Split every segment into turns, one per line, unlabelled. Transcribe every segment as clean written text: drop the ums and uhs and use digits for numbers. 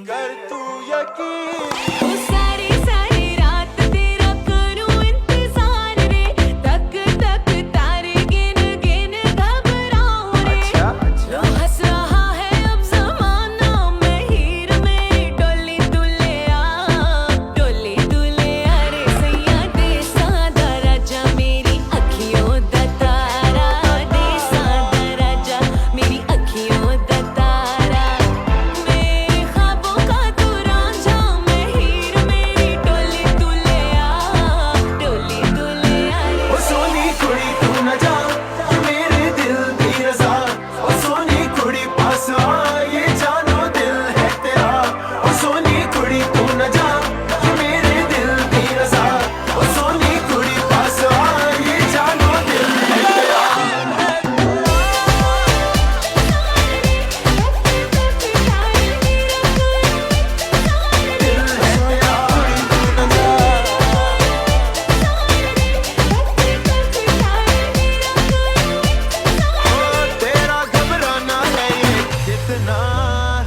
कर तू यकीन
सारी सारी रात तेरा करूं इंतजार रे, तक तक तारे गिन गिन घबराऊं रे। जो हंस रहा है अब ज़माना, मैं हीर मेरी डोली दुले रे सैया दे सादा राजा मेरी अखियों दा तारा, दे सादा राजा मेरी अखियों दा तारा। मेरे ख्वाबों का तू रांझा, मैं हीर मेरी डोली दुले रे।
ओ सोनी कुड़ी तू न जा, ये मेरे दिल दी रज़ा। ओ सोनी कुड़ी पास आ, ये जानो दिल है तेरा। ओ सोनी कुड़ी तू न जा, ये मेरे दिल दी रज़ा। ओ सोनी कुड़ी पास आ, ये जानो दिल है तेरा। दिल है तेरा, कुड़ी तू न जा। ओ तेरा घबराना है ये कितना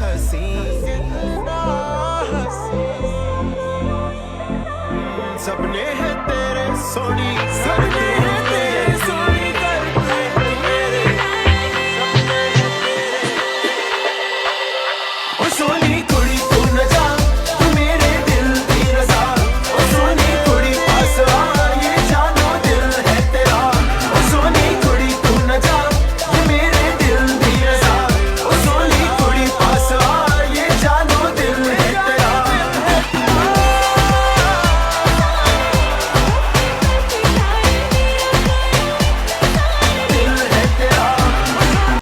हसीन, सपने हैं तेरे सोनी, सपने हैं तेरे सोनी, करते हैं मेरे सपने हैं तेरे। ओ सोनी